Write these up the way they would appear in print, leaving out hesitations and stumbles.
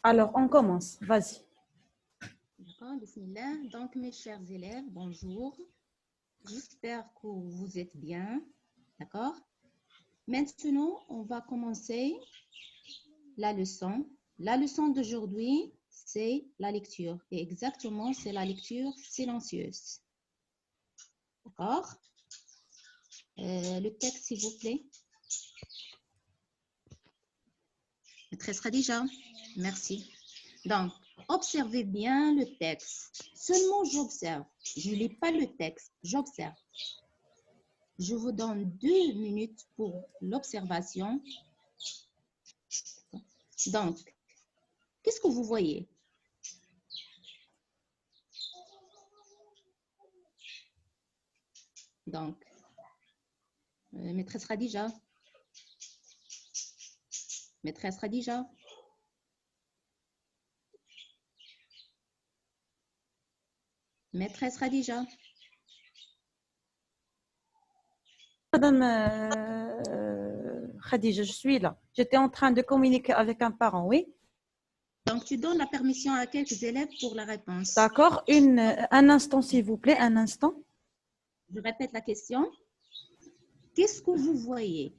Alors, on commence. Vas-y. D'accord, bismillah. Donc, mes chers élèves, bonjour. J'espère que vous êtes bien. D'accord? Maintenant, on va commencer la leçon. La leçon d'aujourd'hui, c'est la lecture. Et exactement, c'est la lecture silencieuse. D'accord? Le texte, s'il vous plaît. Maîtresse Khadija, merci. Donc, observez bien le texte. Seulement, j'observe. Je ne lis pas le texte, j'observe. Je vous donne 2 minutes pour l'observation. Donc, qu'est-ce que vous voyez? Donc, maîtresse Khadija. Maîtresse Khadija. Maîtresse Khadija. Madame Khadija, je suis là. J'étais en train de communiquer avec un parent, oui? Donc, tu donnes la permission à quelques élèves pour la réponse. D'accord. Un instant, s'il vous plaît, un instant. Je répète la question. Qu'est-ce que vous voyez?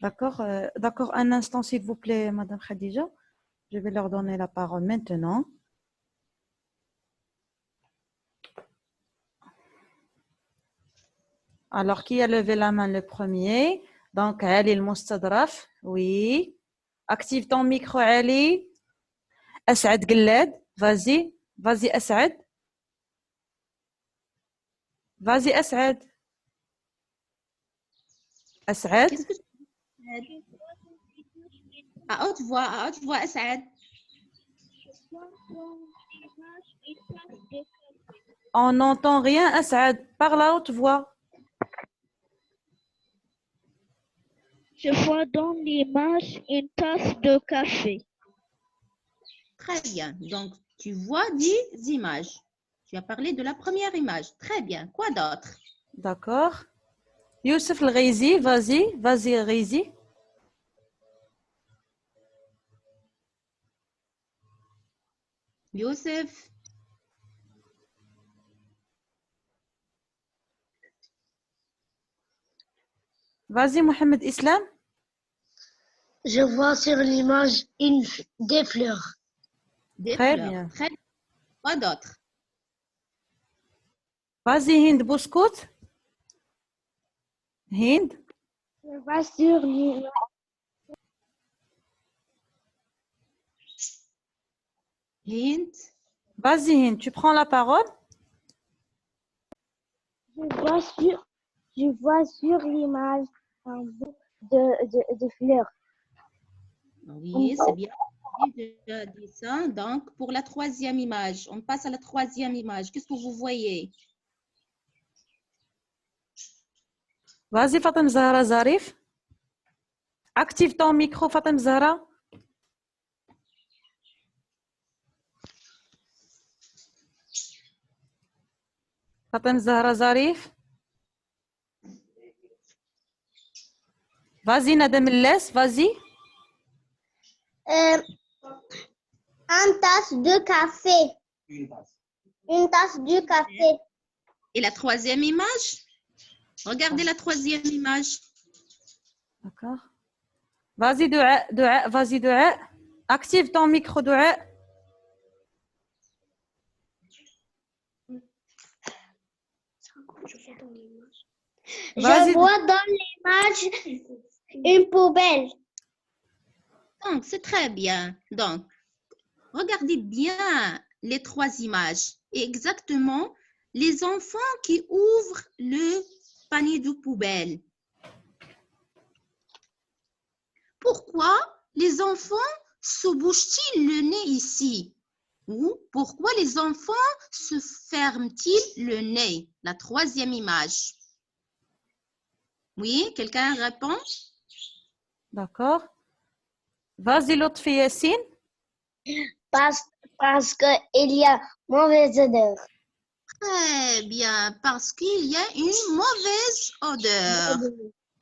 D'accord. D'accord, un instant, s'il vous plaît, Madame Khadija. Je vais leur donner la parole maintenant. Alors, qui a levé la main le premier? Donc, Ali El-Mostadraf. Oui. Active ton micro, Ali. As'ad Gallad. Vas-y. Vas-y, As'ad. Vas-y, As'ad. As'ad. À haute voix, As'ad. On n'entend rien, As'ad. Parle à haute voix. Je vois dans l'image une tasse de café. Très bien. Donc, tu vois des images. Tu as parlé de la première image. Très bien. Quoi d'autre? D'accord. Youssef El-Ghizi, vas-y. Vas-y, Ghizi. Youssef. Vas-y, Mohamed Islam. Je vois sur l'image des fleurs. Des Très fleurs. bien. Très bien. Quoi d'autre? Vas-y, Hind Bouscout. Hind. Je vois sur l'image. Hind. Vas-y, Hind, tu prends la parole. Je vois sur l'image un bouquet de fleurs. Oui, c'est bien. J'ai déjà dit ça. Donc, pour la troisième image, on passe à la troisième image. Qu'est-ce que vous voyez? Vas-y, Fatem Zahra Zarif. Active ton micro, Fatem Zahra. Fatem Zahra Zarif. Vas-y, Nadem Les, vas-y. Un tasse de café. Une tasse de café. Et la troisième image? Regardez la troisième image. D'accord. Vas-y, Doua, vas-y, Doua. Active ton micro, Doua. Je vois dans l'image une poubelle. Donc, c'est très bien. Donc, regardez bien les 3 images. Et exactement, les enfants qui ouvrent le panier de poubelle. Pourquoi les enfants se bouchent-ils le nez ici? Ou pourquoi les enfants se ferment-ils le nez? La troisième image. Oui, quelqu'un répond? D'accord. Vas-y, Lotfi Yassine. Parce qu'il y a mauvaise odeur. Très bien, parce qu'il y a une mauvaise odeur.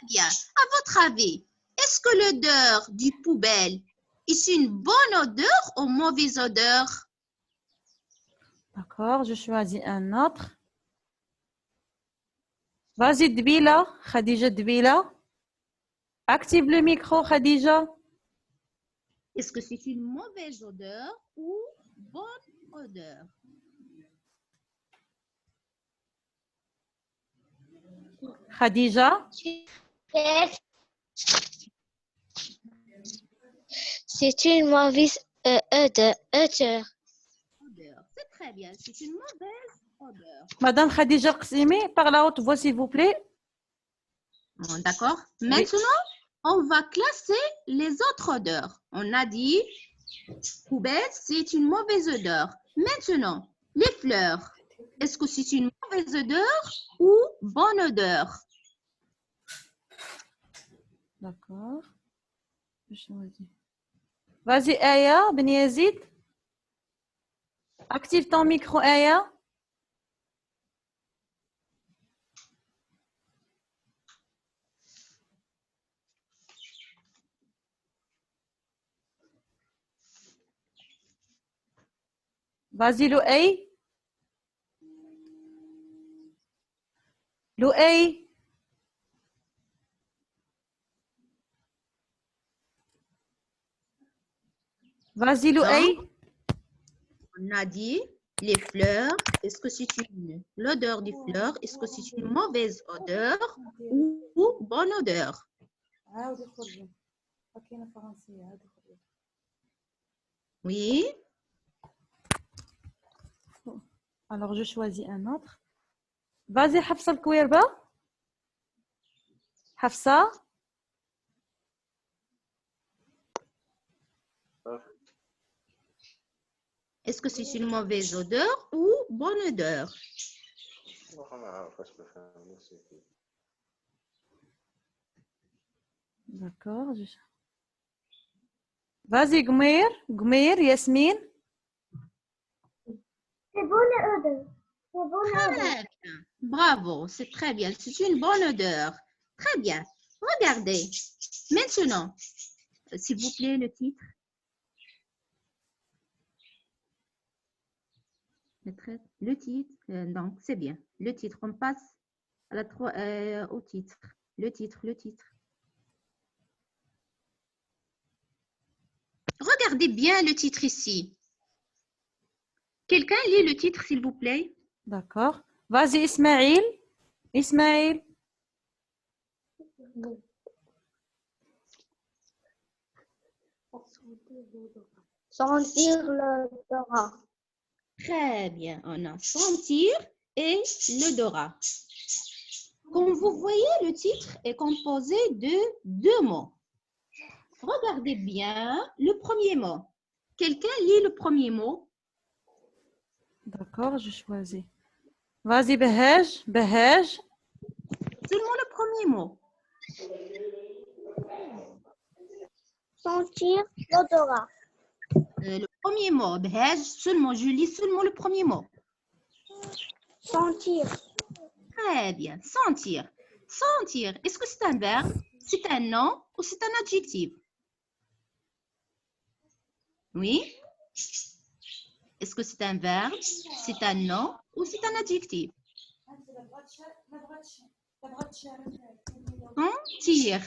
Bien. À votre avis, est-ce que l'odeur du poubelle est une bonne odeur ou mauvaise odeur? D'accord, je choisis un autre. Vas-y, Dbila. Khadija Dbila. Active le micro, Khadija. Est-ce que c'est une mauvaise odeur ou bonne odeur? Khadija. C'est une mauvaise odeur. Odeur. C'est très bien. C'est une mauvaise odeur. Madame Khadija Qsimi, par la haute voix, s'il vous plaît. Bon, d'accord. Maintenant, on va classer les autres odeurs. On a dit poubelle, c'est une mauvaise odeur. Maintenant, les fleurs. Est-ce que c'est une mauvaise odeur ou bonne odeur? D'accord. Je choisis. Vas-y, Aya, Ben Yazid. Active ton micro, Aya. Vas-y, Louay. Louay. Vas-y, Louay. On a dit les fleurs. Est-ce que c'est l'odeur des fleurs? Est-ce que c'est une mauvaise odeur ou bonne odeur? Oui. Alors, je choisis un autre. Vas-y, Hafsa Al-Kouirba. Hafsa. Est-ce que c'est une mauvaise odeur ou bonne odeur? D'accord. Vas-y, Gmeir. Gmeir, Yasmine. C'est bonne odeur. Très bien. Bravo, c'est très bien. C'est une bonne odeur. Très bien. Regardez. Maintenant, s'il vous plaît, le titre. Le titre, donc c'est bien. Le titre, on passe à au titre. Le titre. Regardez bien le titre ici. Quelqu'un lit le titre, s'il vous plaît? D'accord. Vas-y, Ismaïl. Ismaïl. Sentir l'odorat. Très bien. On a sentir et l'odorat. Comme vous voyez, le titre est composé de deux mots. Regardez bien le premier mot. Quelqu'un lit le premier mot? D'accord, je choisis. Vas-y, Behej. Behej. Seulement le premier mot. Sentir l'odorat. Le premier mot, Behej, seulement, je lis seulement le premier mot. Sentir. Très bien, sentir. Sentir, est-ce que c'est un verbe? C'est un nom ou c'est un adjectif? Oui? Est-ce que c'est un verbe? C'est un nom ou c'est un adjectif? Sentir.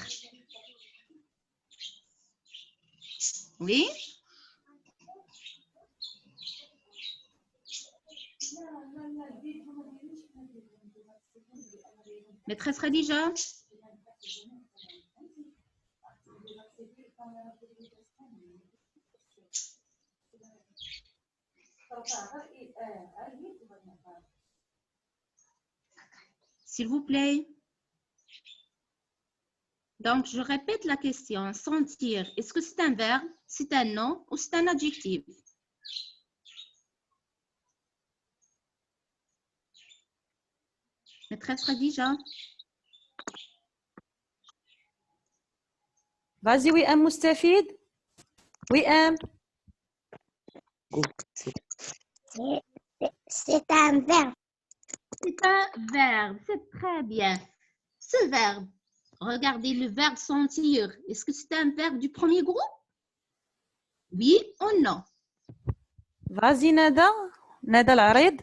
Oui? Maîtresse Khadija? S'il vous plaît. Donc, je répète la question. Sentir, est-ce que c'est un verbe, c'est un nom ou c'est un adjectif? Maîtresse Khadija? Vas-y, Wiham Moustafid. Wiham. C'est un verbe. C'est un verbe, c'est très bien. Ce verbe, Regardez le verbe sentir. Est-ce que c'est un verbe du premier groupe? Oui ou non? Vas-y, Nada. Nada العريض.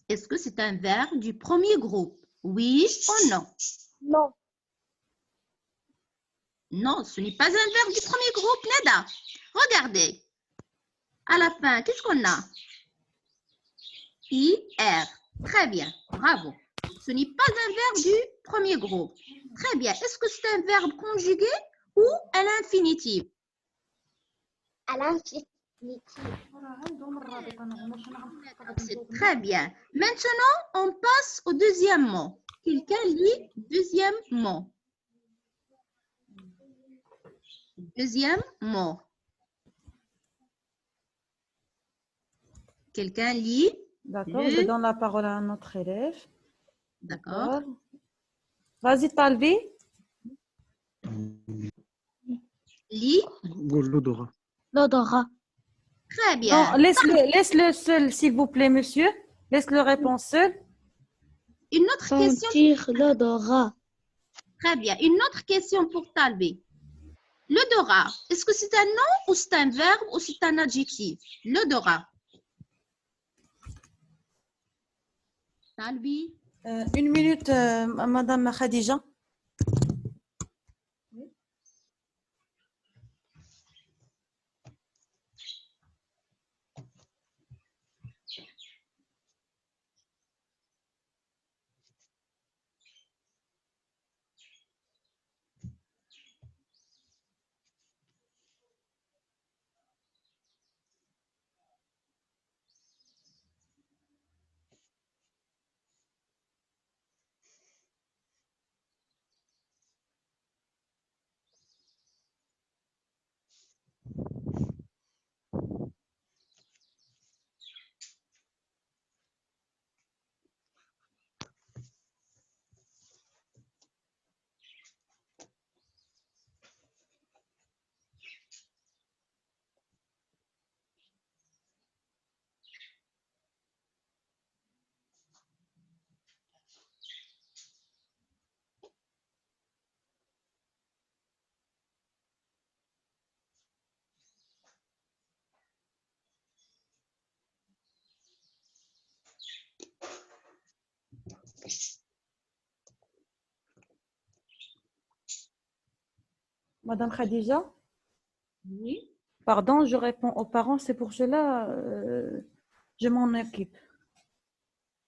Est-ce que c'est un verbe du premier groupe? Oui ou non? Non. Non, ce n'est pas un verbe du premier groupe, Nada. Regardez. À la fin, qu'est-ce qu'on a? IR. Très bien, bravo. Ce n'est pas un verbe du premier groupe. Très bien. Est-ce que c'est un verbe conjugué ou à l'infinitif? À l'infinitif. C'est très bien. Maintenant, on passe au deuxième mot. Quelqu'un lit deuxième mot. Deuxième mot. Quelqu'un lit. D'accord, Le- je donne la parole à notre élève. D'accord. Vas-y, Talbi. Lit. l'odorat. L'odorat. Très Non, bien. laisse-le seul, s'il vous plaît, monsieur. Laisse-le répondre seul. Une autre question. Sentir l'odorat. Très bien. Une autre question pour Talbi. L'odorat, est-ce que c'est un nom ou c'est un verbe ou c'est un adjectif? L'odorat. Talbi. Une minute, Madame Khadija. Madame Khadija. Oui. Pardon, je réponds aux parents, c'est pour cela je m'en occupe.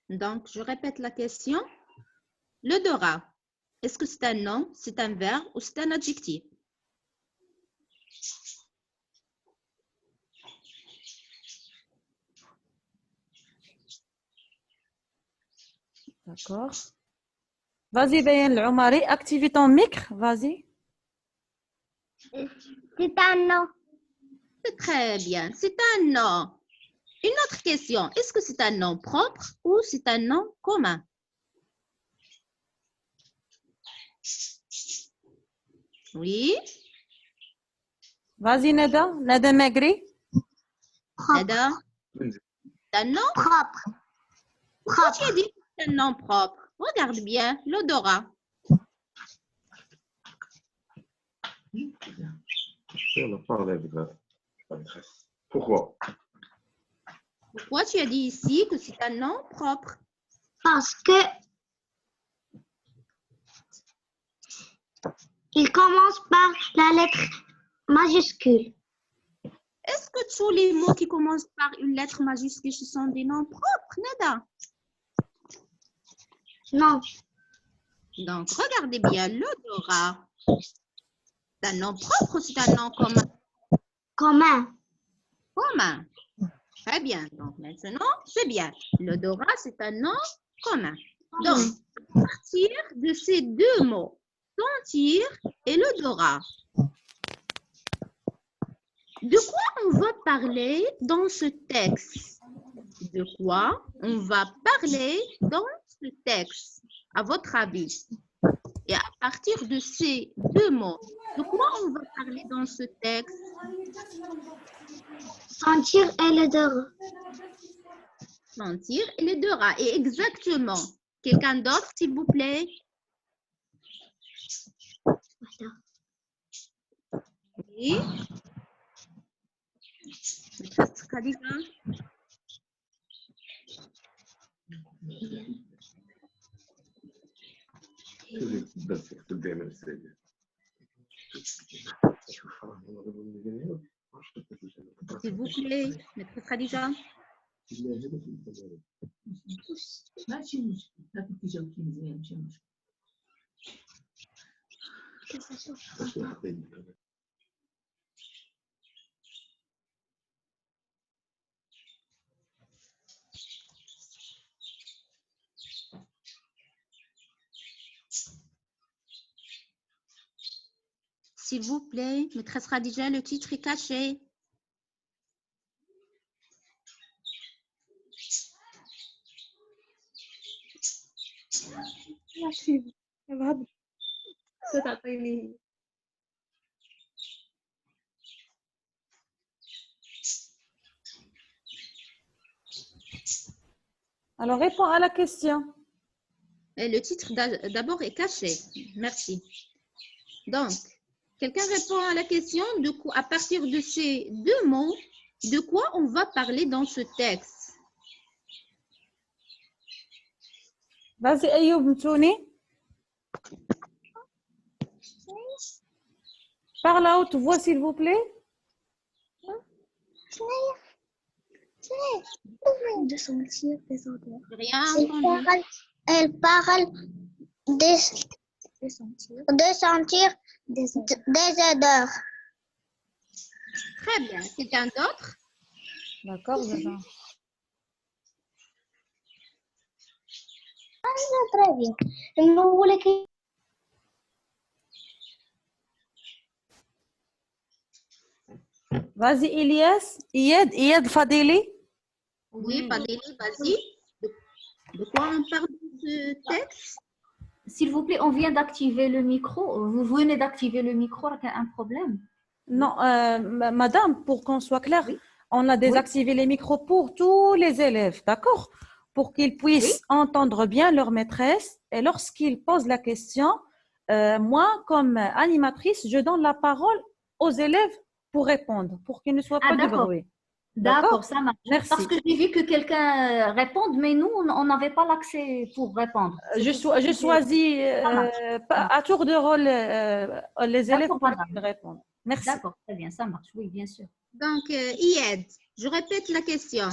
Donc, je répète la question. L'odorat, est-ce que c'est un nom, c'est un verbe ou c'est un adjectif? D'accord. Vas-y, Bayen Omari, active ton micro, vas-y. C'est un nom. C'est très bien, c'est un nom. Une autre question, est-ce que c'est un nom propre ou c'est un nom commun? Oui, Vas-y, Nada. Nada Magri. Nada, c'est un nom? Propre. Pourquoi tu as dit que c'est un nom propre? Regarde bien, l'odorat. On a parlé avec la maîtresse. Pourquoi? Pourquoi tu as dit ici que c'est un nom propre? Parce que il commence par la lettre majuscule. Est-ce que tous les mots qui commencent par une lettre majuscule ce sont des noms propres, Nada? Non. Donc, regardez bien, l'odorat. C'est un nom propre ou c'est un nom commun? Commun. Commun. Très bien. Donc, maintenant, c'est bien. L'odorat, c'est un nom commun. Donc, à partir de ces deux mots, sentir et l'odorat, de quoi on va parler dans ce texte? De quoi on va parler dans ce texte, à votre avis? Et à partir de ces deux mots, de quoi on va parler dans ce texte? Sentir et l'odorat. Sentir et l'odorat. Et exactement. Quelqu'un d'autre, s'il vous plaît? Oui. Maîtresse Khadija. S'il vous plaît, maîtresse Khadija. S'il vous plaît, maîtresse Khadija, le titre est caché. Alors, réponds à la question. Et le titre d'abord est caché. Merci. Donc, quelqu'un répond à la question de quoi, à partir de ces deux mots, de quoi on va parler dans ce texte? Vas-y, Ayoub Mtouni. Parle à haute voix, s'il vous plaît. De sentir des odeurs. Rien entendu. Elle parle de sentir des odeurs. Très bien. Quelqu'un d'autre? D'accord, Zaza. Très bien. Nous voulons que Vas-y, Elias. Iyad Fadili. Oui, Fadili, vas-y. De quoi on parle dans ce texte? S'il vous plaît, on vient d'activer le micro. Vous venez d'activer le micro, il y a un problème. Non, madame, pour qu'on soit clair, Oui. on a désactivé les micros pour tous les élèves, d'accord? Pour qu'ils puissent entendre bien leur maîtresse. Et lorsqu'ils posent la question, moi, comme animatrice, je donne la parole aux élèves pour répondre, pour qu'il ne soit pas de d'accord. bruit. D'accord, ça marche. Merci. Parce que j'ai vu que quelqu'un réponde, mais nous, on n'avait pas l'accès pour répondre. Je choisis à tour de rôle les élèves D'accord, pour madame. répondre. Merci. D'accord, très bien, ça marche. Oui, bien sûr. Donc, Iyad, je répète la question.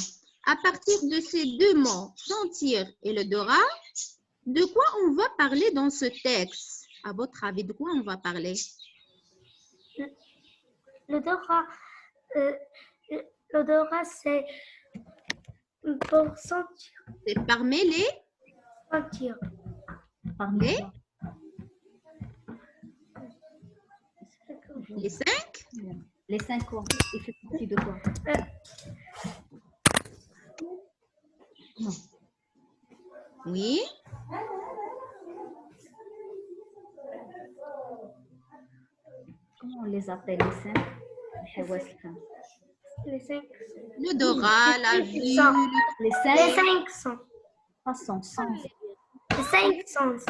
À partir de ces deux mots, sentir et l'odorat, de quoi on va parler dans ce texte? À votre avis, de quoi on va parler? l'odorat, l'odorat c'est pour sentir. C'est parmi les Parmi les cinq? les 5 quoi? Il fait partie de quoi? Non. Oui. Comment on les appelle, les 5? Les 5 L'odorat, la vue, Les 5 Les 5 sens. sens. Les 5 sens.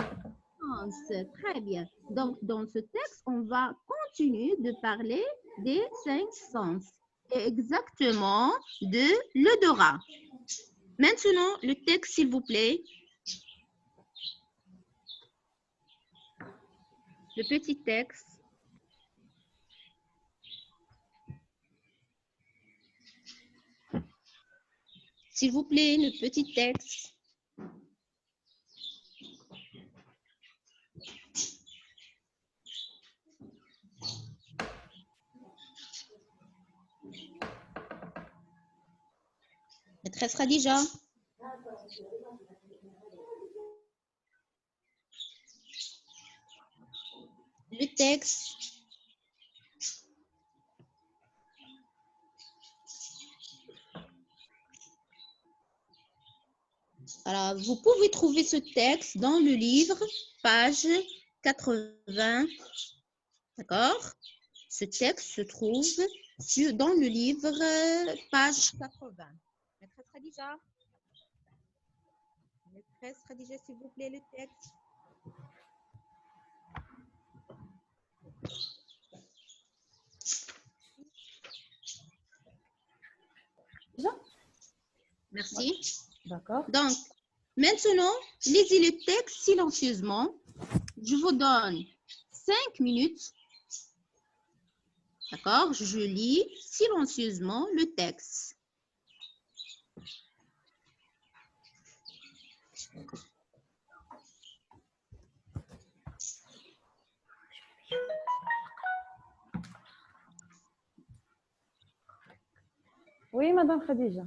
Très bien. Donc, dans ce texte, on va continuer de parler des 5 sens. Et exactement de l'odorat. Maintenant, le texte, s'il vous plaît. Le petit texte. S'il vous plaît, le petit texte. Maîtresse Khadija. Le texte. Alors, vous pouvez trouver ce texte dans le livre, page 80. D'accord? Ce texte se trouve dans le livre, page 80. Maîtresse Khadija. Maîtresse Khadija, s'il vous plaît, le texte. Merci. D'accord. Donc, maintenant, lisez le texte silencieusement. Je vous donne 5 minutes. D'accord? Je lis silencieusement le texte. Oui, Madame Khadija.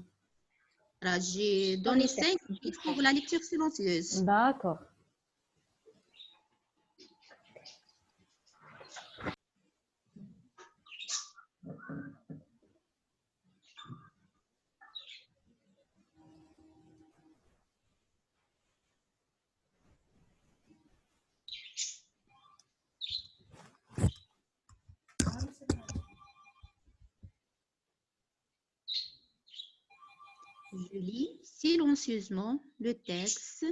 Voilà, j'ai donné 5 minutes pour la lecture silencieuse. D'accord. Je lis silencieusement le texte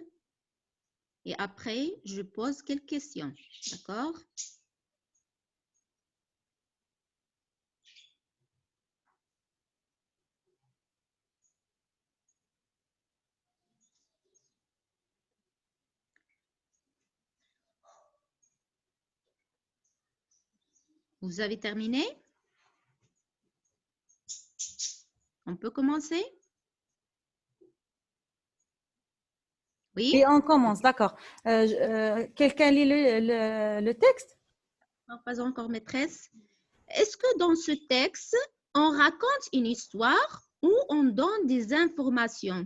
et après, je pose quelques questions. D'accord? Vous avez terminé? On peut commencer? Oui? Et on commence, d'accord. Quelqu'un lit le texte? Non, pas encore, maîtresse. Est-ce que dans ce texte, on raconte une histoire ou on donne des informations?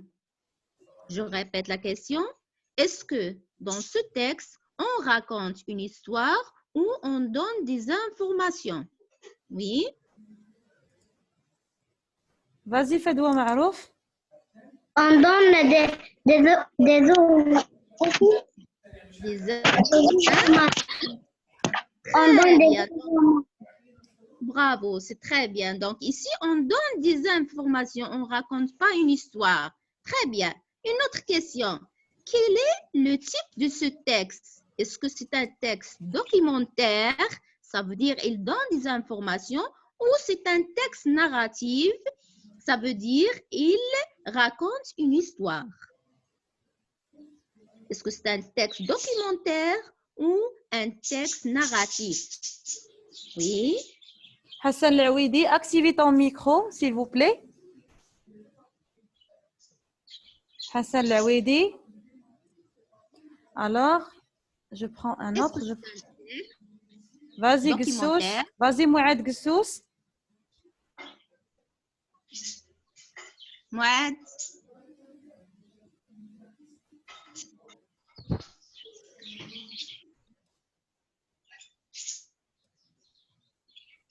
Je répète la question. Est-ce que dans ce texte, on raconte une histoire ou on donne des informations? Oui? Vas-y, Fedwa Marouf. On donne des Des On Très donne bien. Bravo, c'est très bien. Donc ici, on donne des informations, on ne raconte pas une histoire. Très bien. Une autre question. Quel est le type de ce texte? Est-ce que c'est un texte documentaire? Ça veut dire il donne des informations ou c'est un texte narratif? Ça veut dire il raconte une histoire. Est-ce que c'est un texte documentaire ou un texte narratif? Oui. Hassan Laouidi, activez ton micro, s'il vous plaît. Hassan Laouidi. Alors, je prends un Est-ce autre. que c'est un texte Vas-y, Gessous. documentaire? Vas-y, Mouad Gessous. Mouad.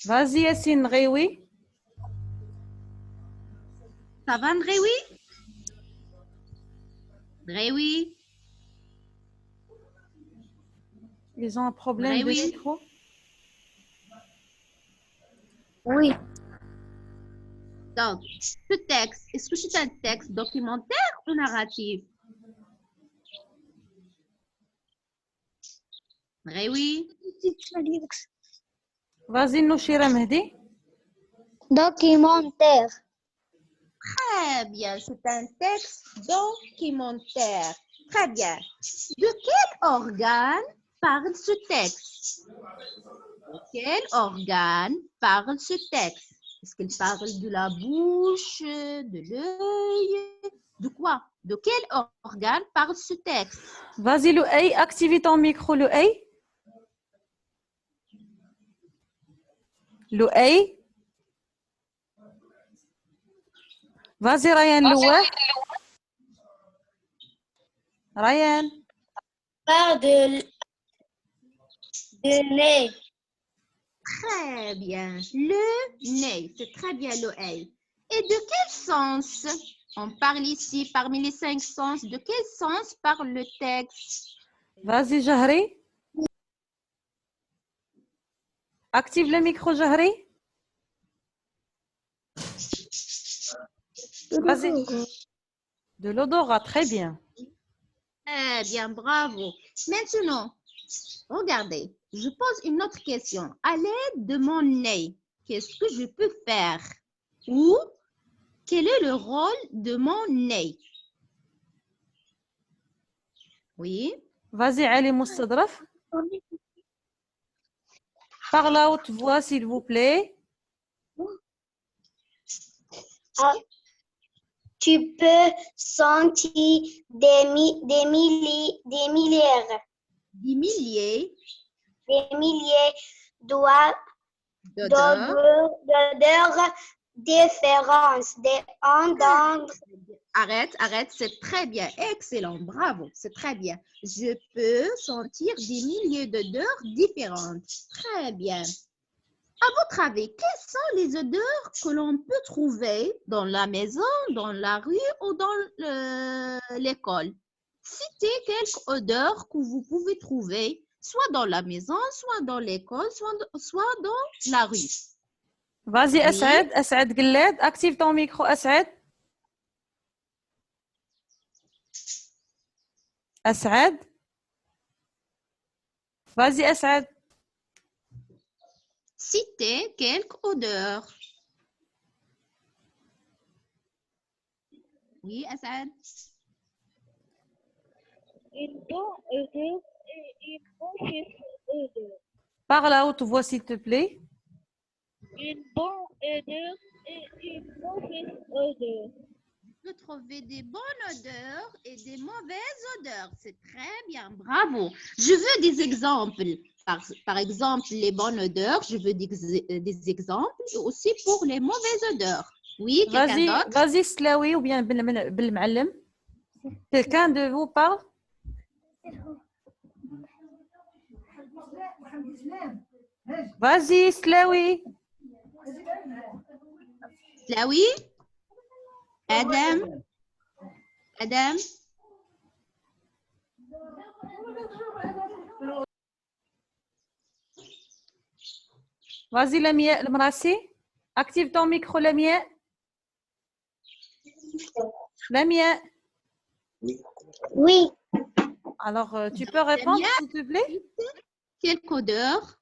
Vas-y, Yassine Réoui. Ça va, Ndrewi? Ndrewi? Ils ont un problème de Ndrewi? micro. Oui. Donc, ce texte, est-ce que c'est un texte documentaire ou narratif? Ndrewi? Vas-y, Nouchira Mehdi. Documentaire. Très bien, c'est un texte documentaire. Très bien. De quel organe parle ce texte? De quel organe parle ce texte? Est-ce qu'il parle de la bouche, de l'œil? De quoi? De quel organe parle ce texte? Vas-y, Louay, activez ton micro, Louay. Louay. Vas-y, Ryan Louay. Ryan. Part de nez. Très bien. Le nez, c'est très bien l'oreille. Et de quel sens on parle ici parmi les 5 sens? De quel sens parle le texte? Vas-y, Jahri. Active le micro, Jahri. Vas-y. De l'odorat, très bien. Très bien, bravo. Maintenant, regardez, je pose une autre question. À l'aide de mon nez, qu'est-ce que je peux faire? Ou Quel est le rôle de mon nez? Oui. Vas-y, Ali Moustadref. Parle à haute voix, s'il vous plaît. Ah, tu peux sentir des milliers d'odeurs différentes d'entendre. Arrête, c'est très bien, excellent, bravo, c'est très bien. Je peux sentir des milliers d'odeurs différentes. Très bien. À votre avis, quelles sont les odeurs que l'on peut trouver dans la maison, dans la rue ou dans l'école? Citez quelques odeurs que vous pouvez trouver, soit dans la maison, soit dans l'école, soit dans la rue. Vas-y, Oui. Asad Galled, active ton micro, Asad. Asad. Vas-y, Asad. Citez quelques odeurs. Oui, Asad. Une bonne odeur et une mauvaise odeur. Parle à haute voix, s'il te plaît. Une bonne odeur et une mauvaise odeur. On peut trouver des bonnes odeurs et des mauvaises odeurs. C'est très bien, bravo. Je veux des exemples. Par exemple, les bonnes odeurs, je veux des exemples et aussi pour les mauvaises odeurs. Oui, quelqu'un d'autre? Vas-y, Slaoui ou bien Belma'allem. Quelqu'un de vous parle? Vas-y, Slaoui. Slaoui? Adam? Adam? Vas-y, Lamia Mrassi. Active ton micro, Lamia. Lamia. Oui, Alors, tu peux répondre, s'il te plaît? Quelques odeurs?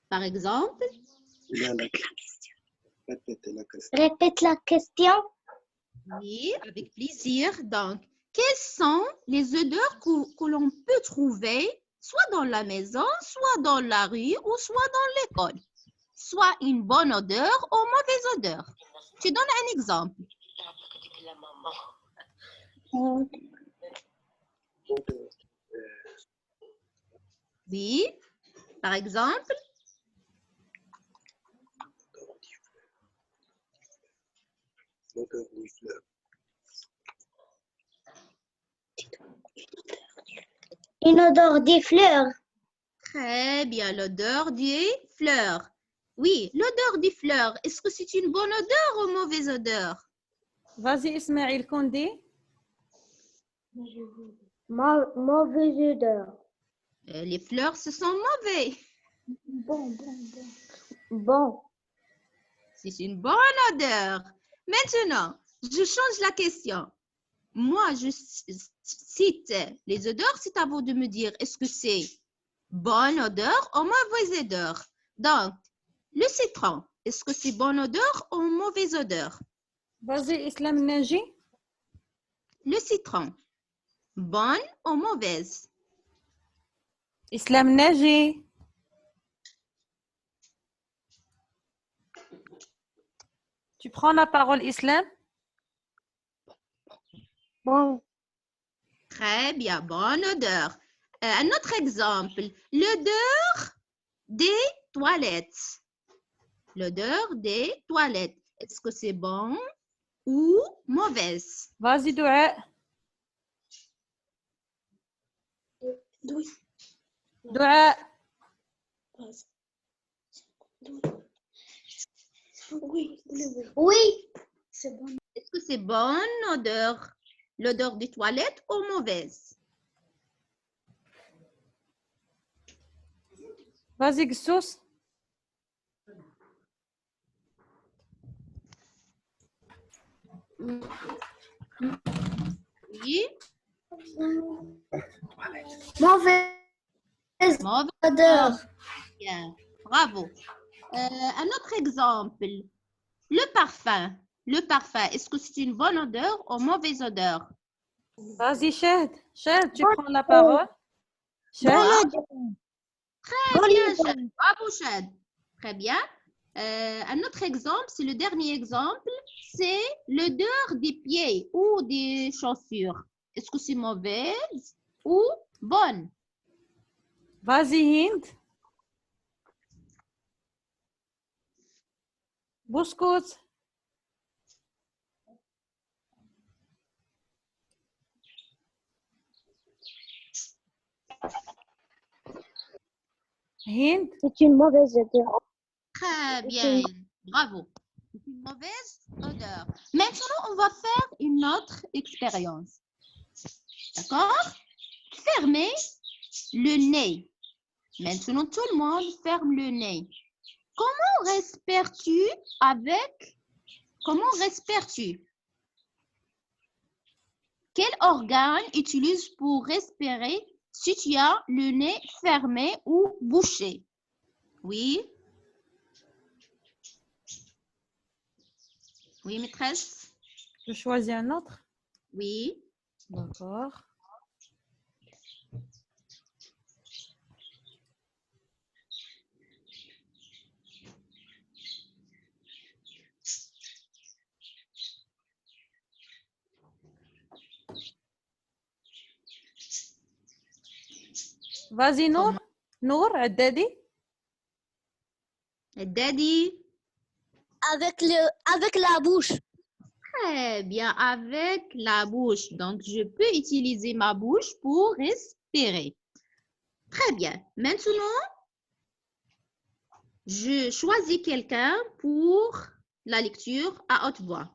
Par exemple? répète la question. Oui, avec plaisir. Donc, quelles sont les odeurs que l'on peut trouver soit dans la maison, soit dans la rue ou soit dans l'école? Soit une bonne odeur ou mauvaise odeur. Tu donnes un exemple. Oui, par exemple. Une odeur des fleurs. Très bien, l'odeur des fleurs. Oui, l'odeur des fleurs. Est-ce que c'est une bonne odeur ou mauvaise odeur? Vas-y, Ismaël Kondi. Mauvaise odeur. Les fleurs, ce sont mauvais. Bon. C'est une bonne odeur. Maintenant, je change la question. Moi, je cite les odeurs. C'est à vous de me dire est-ce que c'est bonne odeur ou mauvaise odeur. Donc, le citron, est-ce que c'est bonne odeur ou mauvaise odeur? Vas-y, Islam Naji. Le citron, bonne ou mauvaise? Islam Naji. Tu prends la parole, Islam? Bon. Très bien, bonne odeur. Un autre exemple, l'odeur des toilettes. L'odeur des toilettes, est-ce que c'est bon ou mauvaise? Vas-y, Doua. Doua. Oui. Est-ce que c'est bonne odeur, l'odeur des toilettes ou mauvaise? Vas-y, Gsous. Oui, Mauvaise mauvaise odeur. Bien, bravo. Un autre exemple, Le parfum. Le parfum, est-ce que c'est une bonne odeur ou mauvaise odeur? Vas-y, Chad. Chad, tu prends la parole. Chad. Très bien, Chad. Bravo, Chad. Très bien. Un autre exemple, c'est le dernier exemple, c'est l'odeur des pieds ou des chaussures. Est-ce que c'est mauvaise ou bonne? Vas-y, Hind. Bouscout. Hind. C'est une mauvaise odeur. Très bien. Bravo. C'est une mauvaise odeur. Maintenant, on va faire une autre expérience. D'accord? Fermez le nez. Maintenant, tout le monde ferme le nez. Comment respires-tu avec... Comment respires-tu? Quel organe utilises pour respirer si tu as le nez fermé ou bouché? Oui? Oui, maîtresse? Je choisis un autre. Oui. D'accord. Vas-y, Nour. Nour, Addadi. Daddy? Avec la bouche. Très bien, avec la bouche. Donc, je peux utiliser ma bouche pour respirer. Très bien. Maintenant, je choisis quelqu'un pour la lecture à haute voix.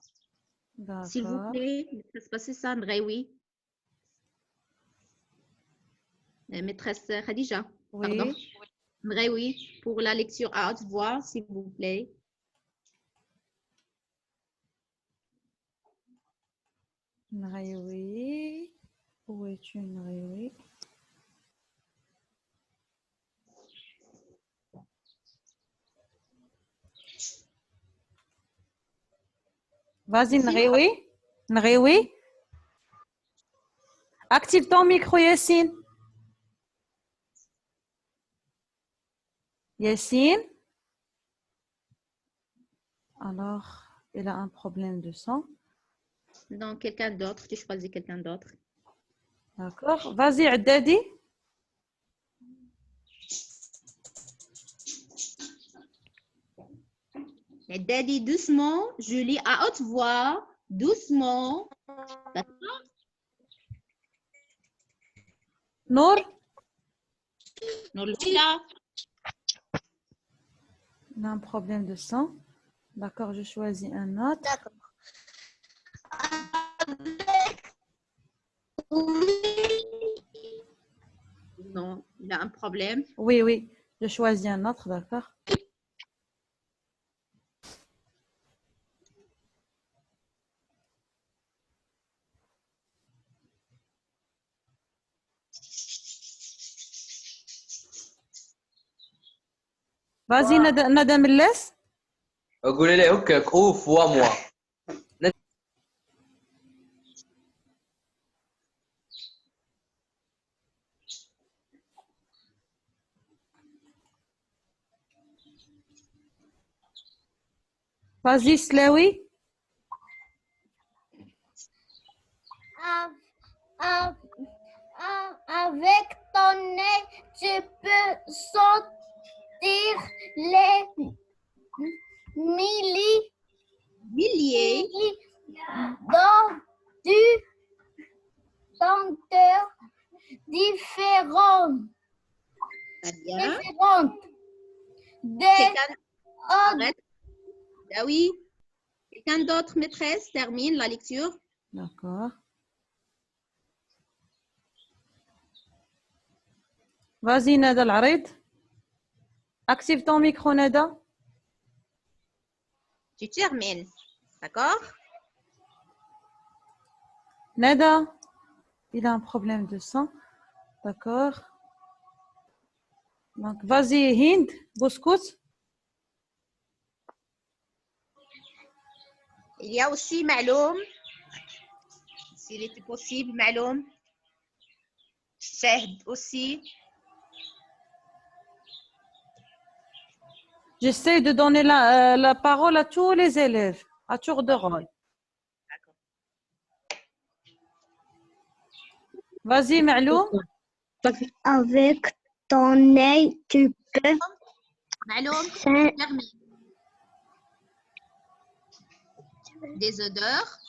S'il vous D'accord. plaît, maîtresse Bassissa Ndraoui. Maîtresse Khadija. Pardon. Oui. Ndraoui, pour la lecture à haute voix, s'il vous plaît. Nraoui. Où es-tu, Nraoui? Vas-y, Nraoui. Nraoui. Active ton micro, Yassine. Yassine. Alors, il a un problème de son. Donc, quelqu'un d'autre. Tu choisis quelqu'un d'autre. D'accord. Vas-y, Addadi. Daddy, doucement. Je lis à haute voix. Doucement. D'accord? Nour. Là. Il a un problème de son. D'accord, je choisis un autre. D'accord. Non, il a un problème. Oui, oui. Je choisis un autre, d'accord. Vas-y, Nada Milles. قولي لي هكاك اوف وموا. Vas-y, Slaoui. Avec ton nez, tu peux sentir les Milliers. dans du senteurs différentes. Très bien. Des Quelqu'un arrête. Ah oui. Quelqu'un d'autre, maîtresse, termine la lecture. D'accord. Vas-y, Nada Al-Arid. Active ton micro, Nada. Tu termines. D'accord? Nada. Il a un problème de sang. D'accord. Donc, vas-y, Hind. Bouscout. il y a aussi Ma'loum. S'il était possible, Ma'loum. Shahd aussi. J'essaie de donner la parole à tous les élèves, à tour de rôle. Vas-y, Ma'loum. Avec ton œil, tu peux Ma'loum, sentir fermé. Des odeurs.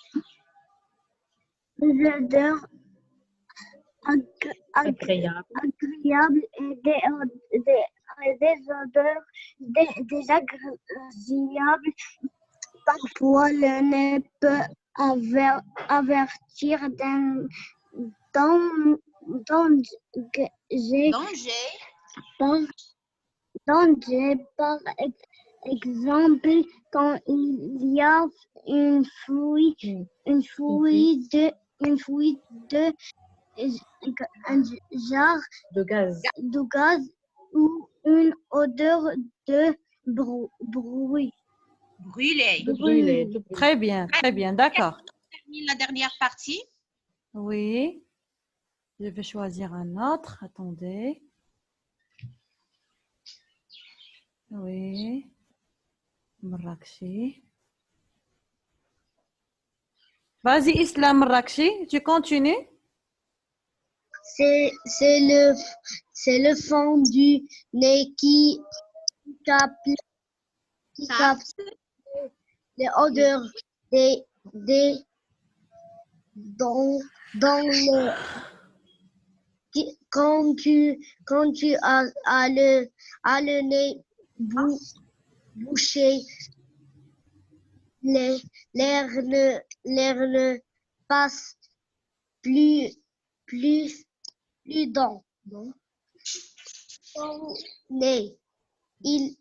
des odeurs agréables et des odeurs désagréables. Parfois, le nez peut avertir d'un danger Danger. par exemple quand il y a une fuite de gaz ou une odeur de bruit. Brûlé. Très bien, d'accord. On termine la dernière partie. Oui. Je vais choisir un autre. Attendez. Oui. Marrakchi. Vas-y, Islam Marrakchi, tu continues. C'est le fond du nez qui capte les odeurs dans le quand tu as le nez bouché, l'air ne passe plus dans ton nez. Et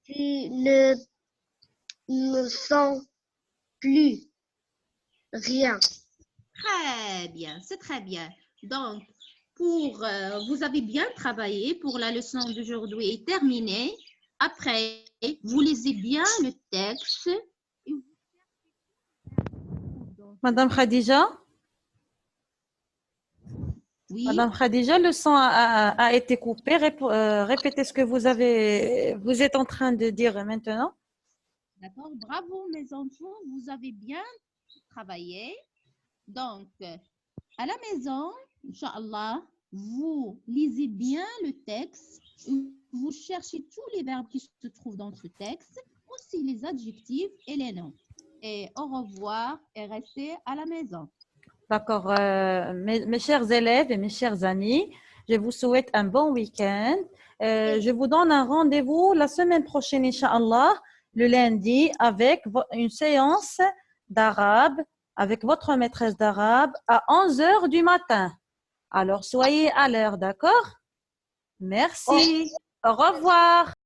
tu ne sens plus rien. Très bien, c'est très bien. Donc, vous avez bien travaillé pour la leçon d'aujourd'hui est terminée. Après, vous lisez bien le texte. Madame Khadija. Oui, Madame Khadija, le son a été coupé. Répétez ce que vous êtes en train de dire maintenant. d'accord. Bravo, mes enfants. Vous avez bien travaillé. Donc, à la maison, Inch'Allah, vous lisez bien le texte. Vous cherchez tous les verbes qui se trouvent dans ce texte, aussi les adjectifs et les noms. Et au revoir et restez à la maison. D'accord. Mes chers élèves et mes chers amis, je vous souhaite un bon week-end. Je vous donne un rendez-vous la semaine prochaine, Inch'Allah, le lundi, avec une séance d'arabe, avec votre maîtresse d'arabe, à 11h du matin. Alors, soyez à l'heure, d'accord? Merci. Au revoir.